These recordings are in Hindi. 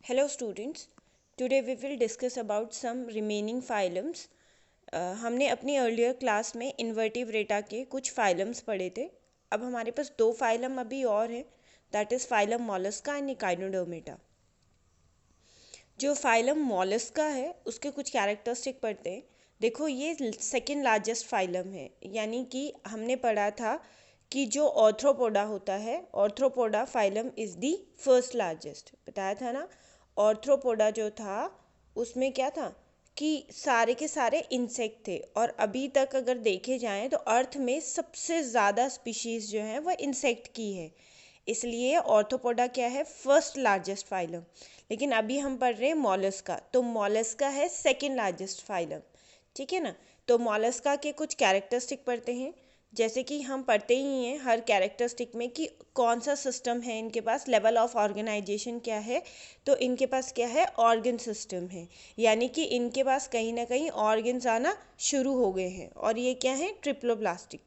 Hello students, today we will discuss about some remaining phylums. हमने अपनी अर्लियर क्लास में इन्वर्टिब्रेटा के कुछ फाइलम्स पढ़े थे. अब हमारे पास दो फाइलम अभी और हैं, that is phylum Mollusca and Echinodermata. जो फाइलम मॉलस्का है उसके कुछ कैरेक्टरिस्टिक पढ़ते हैं. देखो ये सेकेंड लार्जेस्ट फाइलम है, यानी कि हमने पढ़ा था कि जो ऑर्थ्रोपोडा होता है, Arthropoda phylum is the first largest, बताया था ना. ऑर्थ्रोपोडा जो था उसमें क्या था कि सारे के सारे इंसेक्ट थे, और अभी तक अगर देखे जाएं तो अर्थ में सबसे ज़्यादा स्पीशीज़ जो है वह इंसेक्ट की है, इसलिए ऑर्थ्रोपोडा क्या है, फर्स्ट लार्जेस्ट फाइलम. लेकिन अभी हम पढ़ रहे हैं मॉलस्का, तो मॉलस्का है सेकेंड लार्जेस्ट फाइलम. ठीक है ना. तो मॉलस्का के कुछ कैरेक्टरिस्टिक पढ़ते हैं, जैसे कि हम पढ़ते ही हैं हर कैरेक्टरिस्टिक में कि कौन सा सिस्टम है इनके पास, लेवल ऑफ ऑर्गेनाइजेशन क्या है. तो इनके पास क्या है, ऑर्गन सिस्टम है, यानी कि इनके पास कहीं ना कहीं ऑर्गन्स आना शुरू हो गए हैं. और ये क्या है, ट्रिप्लोब्लास्टिक.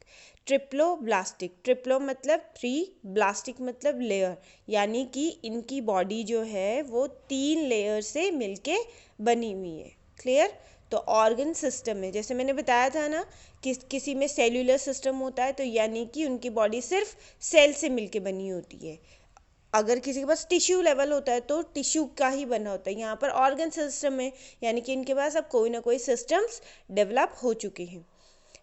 ट्रिप्लो मतलब थ्री, ब्लास्टिक मतलब लेयर, यानी कि इनकी बॉडी जो है वो 3 लेयर से मिलके बनी हुई है. क्लियर. तो ऑर्गन सिस्टम में जैसे मैंने बताया था ना, किसी में सेल्यूलर सिस्टम होता है, तो यानी कि उनकी बॉडी सिर्फ सेल से मिलके बनी होती है. अगर किसी के पास टिश्यू लेवल होता है तो टिश्यू का ही बना होता है. यहाँ पर ऑर्गन सिस्टम है, यानी कि इनके पास अब कोई ना कोई सिस्टम्स डेवलप हो चुके हैं.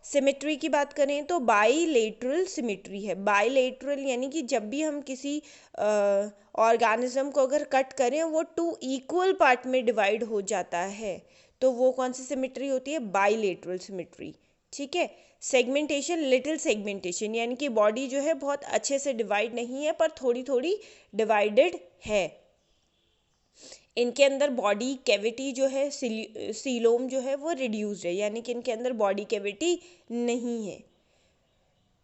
सिमेट्री की बात करें तो बाईलेटरल सिमेट्री है. बाईलेटरल यानी कि जब भी हम किसी ऑर्गेनिज्म को अगर कट करें वो 2 इक्वल पार्ट में डिवाइड हो जाता है, तो वो कौन सी सिमेट्री होती है, बाईलेटरल सिमेट्री. ठीक है. सेगमेंटेशन, लिटिल सेगमेंटेशन, यानी कि बॉडी जो है बहुत अच्छे से डिवाइड नहीं है पर थोड़ी थोड़ी डिवाइडेड है. इनके अंदर बॉडी कैविटी जो है, सीलोम जो है वो रिड्यूस्ड है, यानी कि इनके अंदर बॉडी कैविटी नहीं है.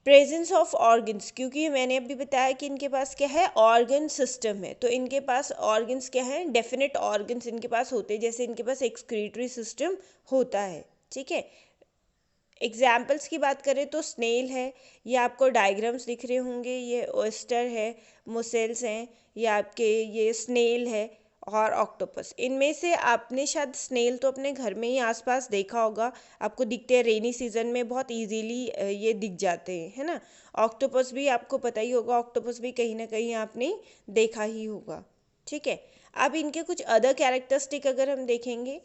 प्रेजेंस ऑफ ऑर्गन्स, क्योंकि मैंने अभी बताया कि इनके पास क्या है, ऑर्गन सिस्टम है, तो इनके पास ऑर्गन्स क्या है, डेफिनेट ऑर्गन्स इनके पास होते हैं. जैसे इनके पास एक्सक्रीटरी सिस्टम होता है. ठीक है. एग्जाम्पल्स की बात करें तो स्नेल है, ये आपको डायग्राम्स दिख रहे होंगे, ये ओस्टर है, मुसेल्स हैं, ये आपके ये स्नेल है और ऑक्टोपस. इनमें से आपने शायद स्नेल तो अपने घर में ही आसपास देखा होगा, आपको दिखते हैं रेनी सीजन में बहुत इजीली ये दिख जाते हैं, है ना. ऑक्टोपस भी आपको पता ही होगा, ऑक्टोपस भी कहीं ना कहीं आपने देखा ही होगा. ठीक है. अब इनके कुछ अदर कैरेक्टरिस्टिक अगर हम देखेंगे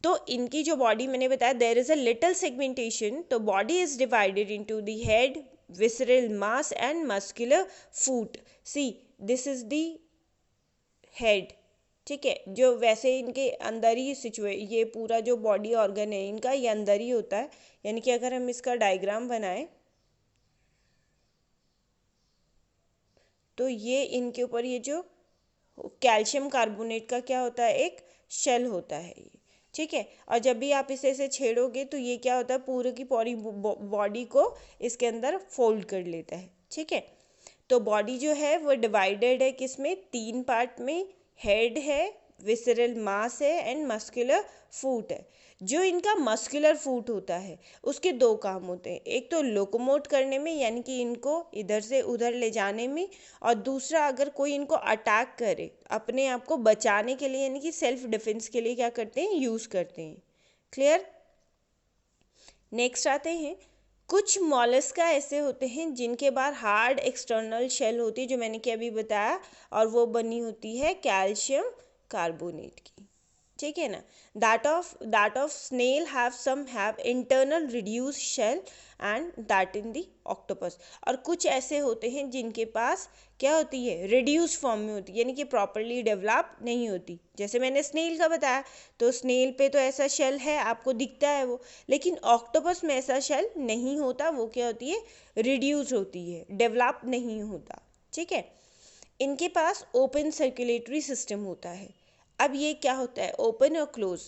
तो इनकी जो बॉडी मैंने बताया, there is a little segmentation. तो body is divided into the head, visceral mass and muscular foot. See this is the head. ठीक है. जो वैसे इनके अंदर ही ये पूरा जो बॉडी ऑर्गन है इनका, ये अंदर ही होता है, यानी कि अगर हम इसका डायग्राम बनाएं तो ये इनके ऊपर ये जो कैल्शियम कार्बोनेट का क्या होता है, एक शेल होता है ये. ठीक है. और जब भी आप इसे ऐसे छेड़ोगे तो ये क्या होता है, पूरे की पूरी बॉडी को इसके अंदर फोल्ड कर लेता है. ठीक है. तो बॉडी जो है वो डिवाइडेड है किसमें, 3 पार्ट में. हेड है, विसरल मास है एंड मस्कुलर फूट है. जो इनका मस्कुलर फूट होता है उसके 2 काम होते हैं, एक तो लोकोमोट करने में, यानी कि इनको इधर से उधर ले जाने में, और दूसरा अगर कोई इनको अटैक करे अपने आप को बचाने के लिए, यानी कि सेल्फ डिफेंस के लिए क्या करते हैं, यूज़ करते हैं. क्लियर. नेक्स्ट आते हैं, कुछ मॉलस्का ऐसे होते हैं जिनके बाहर हार्ड एक्सटर्नल शेल होती है, जो मैंने कि अभी बताया, और वो बनी होती है कैल्शियम कार्बोनेट की. ठीक है ना. that of snail have internal reduced shell and that in the octopus. और कुछ ऐसे होते हैं जिनके पास क्या होती है, रिड्यूस फॉर्म में होती है, यानी कि प्रॉपरली डेवलप नहीं होती. जैसे मैंने स्नेल का बताया, तो स्नेल पे तो ऐसा शेल है, आपको दिखता है वो, लेकिन ऑक्टोपस में ऐसा शेल नहीं होता, वो क्या होती है, रिड्यूस होती है, डेवलप नहीं होता. ठीक है. इनके पास ओपन सर्कुलेटरी सिस्टम होता है. अब ये क्या होता है, ओपन और क्लोज,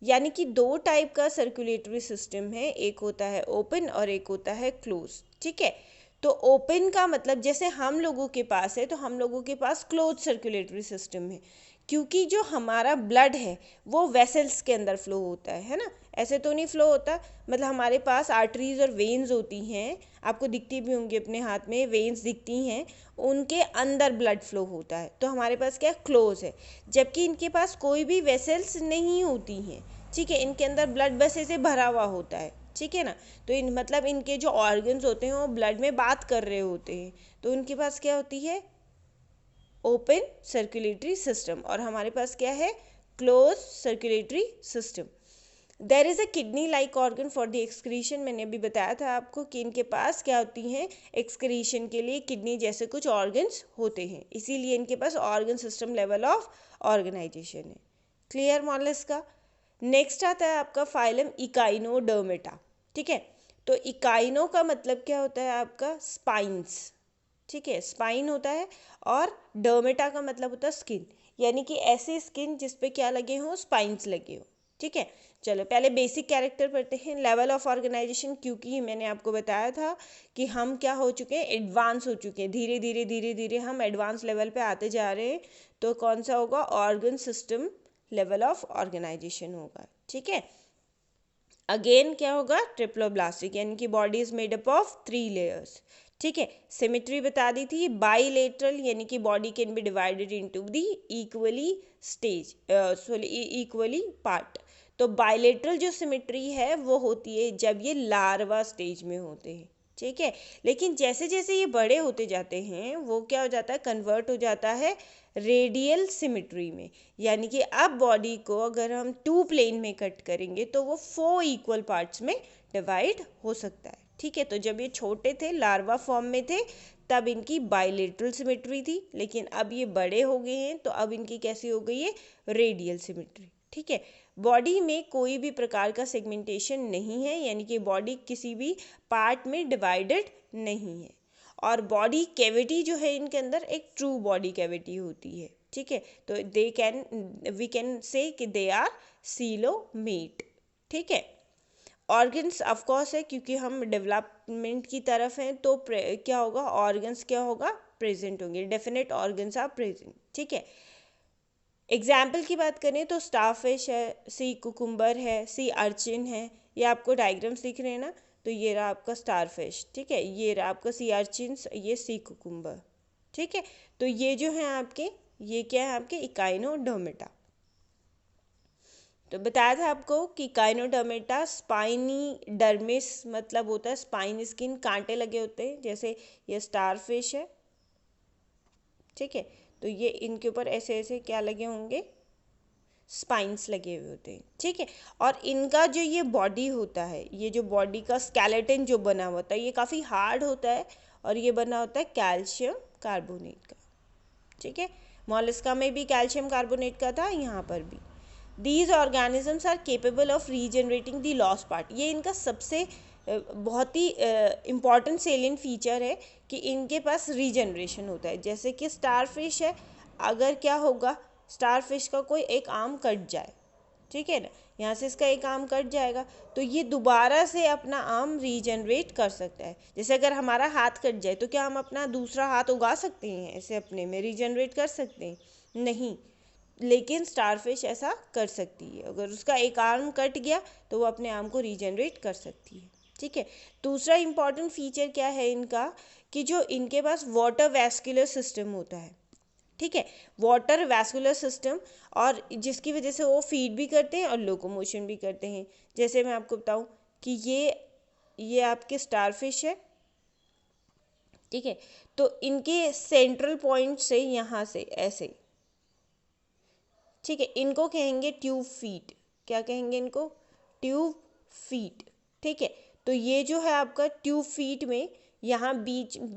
यानी कि 2 टाइप का सर्कुलेटरी सिस्टम है, एक होता है ओपन और एक होता है क्लोज. ठीक है. तो ओपन का मतलब जैसे हम लोगों के पास है, तो हम लोगों के पास क्लोज सर्कुलेटरी सिस्टम है, क्योंकि जो हमारा ब्लड है वो वेसल्स के अंदर फ्लो होता है ना, ऐसे तो नहीं फ्लो होता, मतलब हमारे पास आर्टरीज और वेन्स होती हैं, आपको दिखती भी होंगी अपने हाथ में, वेन्स दिखती हैं, उनके अंदर ब्लड फ्लो होता है, तो हमारे पास क्या क्लोज है। जबकि इनके पास कोई भी वेसल्स नहीं होती हैं, ठीक है, इनके अंदर ब्लड बस ऐसे भरा हुआ होता है, ठीक है ना। तो इन मतलब इनके जो ऑर्गन्स होते हैं वो ब्लड में बात कर रहे होते हैं, तो उनके पास क्या होती है, ओपन सर्कुलेटरी सिस्टम, और हमारे पास क्या है, close circulatory system. There is a kidney like organ for the excretion, मैंने अभी बताया था आपको कि इनके पास क्या होती हैं, एक्सक्रीशन के लिए किडनी जैसे कुछ ऑर्गन्स होते हैं, इसीलिए इनके पास organ system level of organization है। क्लियर मॉडल्स का। नेक्स्ट आता है आपका फाइलम इकाइनोडर्मेटा, ठीक है। तो इकाइनो का मतलब क्या होता है आपका, स्पाइंस, ठीक है, स्पाइन होता है, और डर्मेटा का मतलब होता है स्किन, यानी कि ऐसी स्किन जिसपे क्या लगे हो, स्पाइंस लगे हो, ठीक है। चलो पहले बेसिक कैरेक्टर पढ़ते हैं, लेवल ऑफ ऑर्गेनाइजेशन, क्योंकि मैंने आपको बताया था कि हम क्या हो चुके हैं, एडवांस हो चुके हैं, धीरे धीरे धीरे धीरे हम एडवांस लेवल पे आते जा रहे हैं, तो कौन सा होगा, organ system level of organisation होगा, ठीक है। अगेन क्या होगा, ट्रिप्लोब्लास्टिक, यानी कि body is made up of 3 layers, ठीक है। सिमेट्री बता दी थी, बाईलेटरल, यानी कि body can be divided into the equally stage, equally part. तो बाईलेटरल जो सिमेट्री है वो होती है जब ये लार्वा स्टेज में होते हैं, ठीक है। लेकिन जैसे जैसे ये बड़े होते जाते हैं वो क्या हो जाता है, कन्वर्ट हो जाता है रेडियल सिमेट्री में, यानी कि अब बॉडी को अगर हम 2 प्लेन में कट करेंगे तो वो 4 इक्वल पार्ट्स में डिवाइड हो सकता है, ठीक है। तो जब ये छोटे थे, लार्वा फॉर्म में थे, तब इनकी बाइलेटरल सिमेट्री थी, लेकिन अब ये बड़े हो गए हैं तो अब इनकी कैसी हो गई है, रेडियल सिमेट्री, ठीक है। बॉडी में कोई भी प्रकार का सेगमेंटेशन नहीं है, यानी कि बॉडी किसी भी पार्ट में डिवाइडेड नहीं है, और बॉडी कैविटी जो है इनके अंदर एक ट्रू बॉडी कैविटी होती है, ठीक है। तो वी कैन से कि दे आर सीलोमेट, ठीक है। ऑर्गन्स ऑफ कोर्स है, क्योंकि हम डेवलपमेंट की तरफ हैं, तो क्या होगा, ऑर्गन्स क्या होगा, प्रेजेंट होंगे, डेफिनेट ऑर्गन्स आर प्रेजेंट, ठीक है। एग्जाम्पल की बात करें तो स्टारफिश है, सी कुकुम्बर है, सी अर्चिन है, ये आपको डायग्राम्स दिख रहे हैं ना, तो ये रहा आपका स्टारफिश, ठीक है, ये रहा आपका सी अर्चिन, ये सी कुकुम्बर, ठीक है। तो ये जो है आपके, ये क्या है आपके, इकाइनोडर्मेटा। तो बताया था आपको कि इकाइनोडर्मेटा स्पाइनी डर्मिस मतलब होता है स्पाइन, स्किन, कांटे लगे होते हैं, जैसे ये स्टारफिश है, ठीक है। तो ये इनके ऊपर ऐसे ऐसे क्या लगे होंगे, स्पाइंस लगे हुए होते हैं, ठीक है। और इनका जो ये बॉडी होता है, ये जो बॉडी का स्केलेटन जो बना होता है, ये काफ़ी हार्ड होता है, और ये बना होता है कैल्शियम कार्बोनेट का, ठीक है। मॉलस्का में भी कैल्शियम कार्बोनेट का था, यहाँ पर भी। These organisms are capable of regenerating the lost part, ये इनका सबसे बहुत ही इम्पॉर्टेंट सेलियंट फीचर है कि इनके पास रीजनरेशन होता है। जैसे कि स्टारफिश है, अगर क्या होगा, स्टारफिश का कोई एक आर्म कट जाए, ठीक है ना, यहाँ से इसका एक आर्म कट जाएगा, तो ये दोबारा से अपना आर्म रीजनरेट कर सकता है। जैसे अगर हमारा हाथ कट जाए तो क्या हम अपना दूसरा हाथ उगा सकते हैं, ऐसे अपने में रीजनरेट कर सकते हैं, नहीं, लेकिन स्टारफिश ऐसा कर सकती है, अगर उसका एक आर्म कट गया तो वो अपने आर्म को रीजनरेट कर सकती है, ठीक है। दूसरा इंपॉर्टेंट फीचर क्या है इनका, कि जो इनके पास वाटर वैस्कुलर सिस्टम होता है, ठीक है, वाटर वैस्कुलर सिस्टम, और जिसकी वजह से वो फीड भी करते हैं और लोकोमोशन भी करते हैं। जैसे मैं आपको बताऊं कि ये आपके स्टारफिश है, ठीक है, तो इनके सेंट्रल पॉइंट से यहाँ से ऐसे, ठीक है, इनको कहेंगे ट्यूब फीट, क्या कहेंगे इनको, ट्यूब फीट, ठीक है। तो ये जो है आपका ट्यूब फीट में यहाँ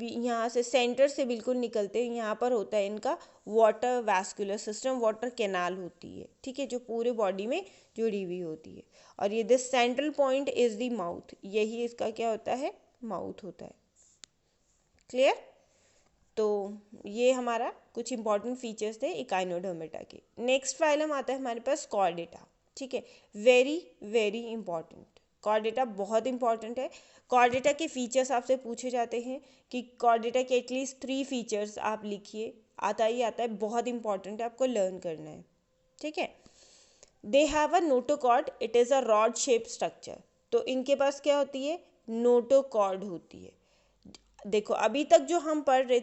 यहाँ से सेंटर से बिल्कुल निकलते हैं, यहाँ पर होता है इनका water vascular system, water canal होती है, ठीक है, जो पूरे बॉडी में जुड़ी हुई होती है। और ये this central point is the mouth, यही इसका क्या होता है, माउथ होता है। क्लियर। तो ये हमारा कुछ इंपॉर्टेंट फीचर्स थे इकाइनोडर्मेटा के। नेक्स्ट फाइलम आता है हमारे पास कॉर्डेटा, ठीक है, वेरी वेरी इंपॉर्टेंट। कॉर्डेटा बहुत इंपॉर्टेंट है। कॉर्डेटा के फीचर्स आपसे पूछे जाते हैं कि कॉर्डेटा के एटलीस्ट 3 फीचर्स आप लिखिए, आता ही आता है, बहुत इंपॉर्टेंट है, आपको लर्न करना है, ठीक है। They have a notochord, it is a rod shape structure. तो इनके पास क्या होती है, नोटोकॉर्ड होती है। देखो अभी तक जो हम पढ़ रहे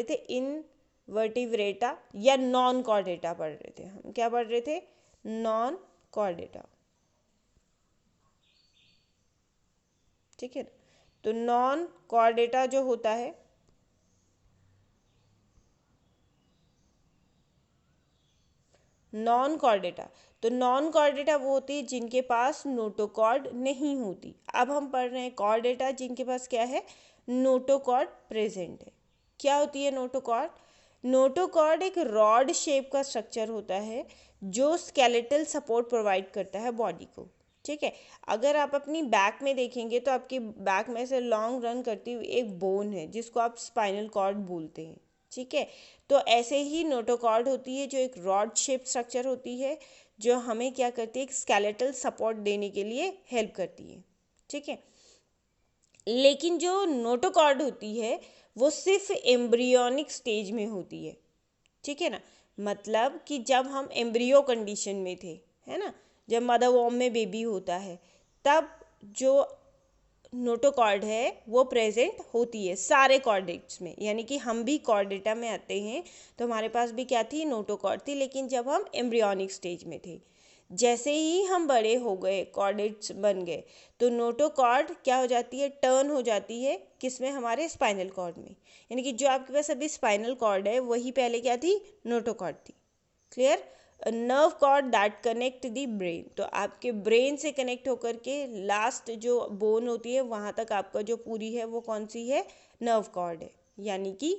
थे इन वर्टिब्रेटा या नॉन कॉर्डेटा पढ़ रहे थे। हम क्या पढ़ रहे थे, नॉन कॉर्डेटा, ठीक है। तो नॉन कॉर्डेटा जो होता है, नॉन कॉर्डेटा, तो नॉन कॉर्डेटा वो होती है जिनके पास नोटोकॉर्ड नहीं होती। अब हम पढ़ रहे हैं कॉर्डेटा जिनके पास क्या है, नोटोकॉर्ड प्रेजेंट है। क्या होती है नोटोकॉर्ड, नोटोकॉर्ड एक रॉड शेप का स्ट्रक्चर होता है जो स्केलेटल सपोर्ट प्रोवाइड करता है बॉडी को, ठीक है। अगर आप अपनी बैक में देखेंगे तो आपकी बैक में से लॉन्ग रन करती हुई एक बोन है जिसको आप स्पाइनल कॉर्ड बोलते हैं, ठीक है। तो ऐसे ही नोटोकॉर्ड होती है जो एक रॉड शेप स्ट्रक्चर होती है जो हमें क्या करती है, एक स्केलेटल सपोर्ट देने के लिए हेल्प करती है, ठीक है। लेकिन जो नोटोकॉर्ड होती है वो सिर्फ एम्ब्रियोनिक स्टेज में होती है, ठीक है ना। मतलब कि जब हम एम्ब्रियो कंडीशन में थे, है ना, जब मदर वॉर्म में बेबी होता है तब जो नोटोकॉर्ड है वो प्रेजेंट होती है सारे कॉर्डेट्स में, यानी कि हम भी कॉर्डेटा में आते हैं तो हमारे पास भी क्या थी, नोटोकॉर्ड थी, लेकिन जब हम एम्ब्रियोनिक स्टेज में थे। जैसे ही हम बड़े हो गए, कॉर्डेट्स बन गए, तो नोटोकॉर्ड क्या हो जाती है, टर्न हो जाती है किसमें, हमारे स्पाइनल कॉर्ड में। यानी कि जो आपके पास अभी स्पाइनल कॉर्ड है वही पहले क्या थी, नोटोकॉर्ड थी। Clear, nerve cord that connect the brain, तो आपके ब्रेन से कनेक्ट होकर के लास्ट जो बोन होती है वहाँ तक आपका जो पूरी है वो कौन सी है, नर्व कॉर्ड है, यानी कि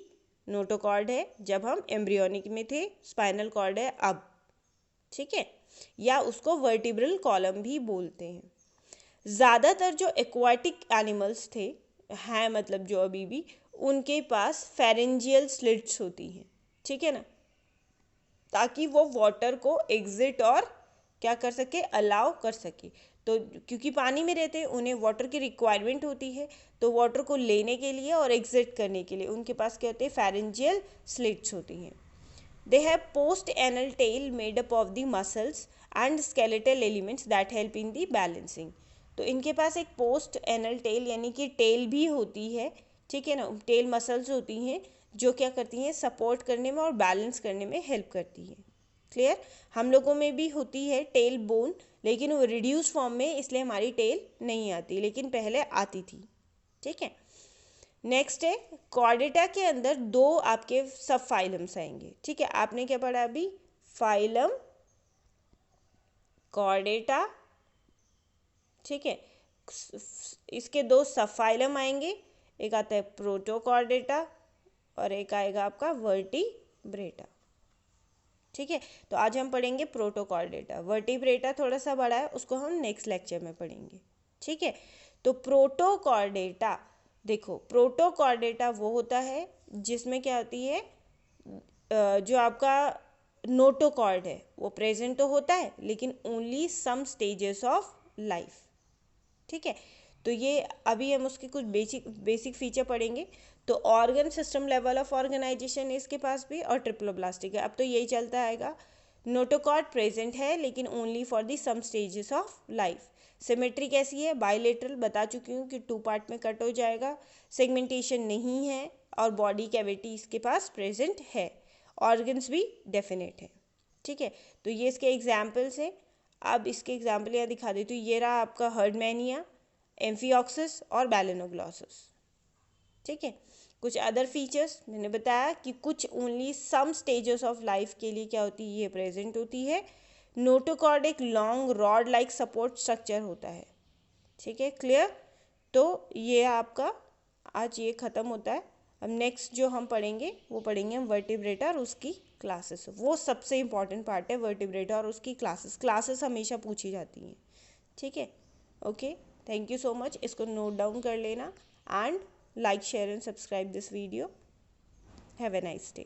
नोटोकॉर्ड है जब हम एम्ब्रियोनिक में थे, स्पाइनल कॉर्ड है अब, ठीक है। या उसको वर्टिब्रल कॉलम भी बोलते हैं। ज़्यादातर जो एक्वाटिक एनिमल्स थे हैं, मतलब जो अभी भी, उनके पास फेरेंजियल स्लिट्स होती हैं, ठीक है ना, ताकि वो वाटर को एग्जिट और क्या कर सके, अलाउ कर सके। तो क्योंकि पानी में रहते हैं उन्हें वाटर की रिक्वायरमेंट होती है, तो वाटर को लेने के लिए और एग्जिट करने के लिए उनके पास क्या होते हैं, फेरेंजियल स्लिट्स होती हैं। They have post anal tail made up of the muscles and skeletal elements that help in the balancing. तो इनके पास एक पोस्ट एनल टेल यानी कि टेल भी होती है, ठीक है ना, टेल मसल्स होती हैं जो क्या करती हैं, सपोर्ट करने में और बैलेंस करने में हेल्प करती है। क्लियर, हम लोगों में भी होती है टेल बोन, लेकिन वो रिड्यूस फॉर्म में, इसलिए हमारी टेल नहीं आती, लेकिन पहले आती थी, ठीक है। नेक्स्ट है, कॉर्डेटा के अंदर दो आपके सब फाइलम्स आएंगे, ठीक है। आपने क्या पढ़ा अभी, फाइलम कॉर्डेटा, ठीक है। इसके दो सब फाइलम आएंगे, एक आता है प्रोटोकॉर्डेटा और एक आएगा आपका वर्टिब्रेटा, ठीक है। तो आज हम पढ़ेंगे प्रोटोकॉर्डेटा, वर्टिब्रेटा थोड़ा सा बड़ा है, उसको हम नेक्स्ट लेक्चर में पढ़ेंगे, ठीक है। तो प्रोटोकॉर्डेटा, देखो प्रोटोकॉर्डेटा वो होता है जिसमें क्या होती है, जो आपका नोटोकॉर्ड है वो प्रेजेंट तो होता है लेकिन only some stages of life, ठीक है। तो ये अभी हम उसके कुछ बेसिक फीचर पढ़ेंगे। तो organ system level of organisation इसके पास भी, और ट्रिप्लोब्लास्टिक है, अब तो यही चलता आएगा। नोटोकॉर्ड प्रेजेंट है लेकिन only for the some stages of life. Symmetry कैसी है, बाइलेटरल, बता चुकी हूँ कि 2 पार्ट में कट हो जाएगा। सेगमेंटेशन नहीं है और बॉडी कैविटी इसके पास प्रेजेंट है। ऑर्गन्स भी डेफिनेट है, ठीक है। तो ये इसके एग्जाम्पल्स हैं। अब इसके एग्जाम्पल यहाँ दिखा देती हूँ। ये रहा आपका हर्डमैनिया, एम्फिऑक्सिस और बैलेनोग्लॉसिस, ठीक है। कुछ अदर फीचर्स मैंने बताया कि कुछ only some stages of life के लिए क्या होती है, ये प्रेजेंट होती है। नोटोकॉर्ड एक long rod like support structure होता है, ठीक है। क्लियर, तो ये आपका आज ये ख़त्म होता है। अब नेक्स्ट जो हम पढ़ेंगे वो पढ़ेंगे हम वर्टिब्रेटा और उसकी क्लासेस। वो सबसे इंपॉर्टेंट पार्ट है, वर्टिब्रेटा और उसकी क्लासेस हमेशा पूछी जाती हैं, ठीक है। Okay, thank you so much. इसको नोट डाउन कर लेना and like, share and subscribe this video. Have a nice day.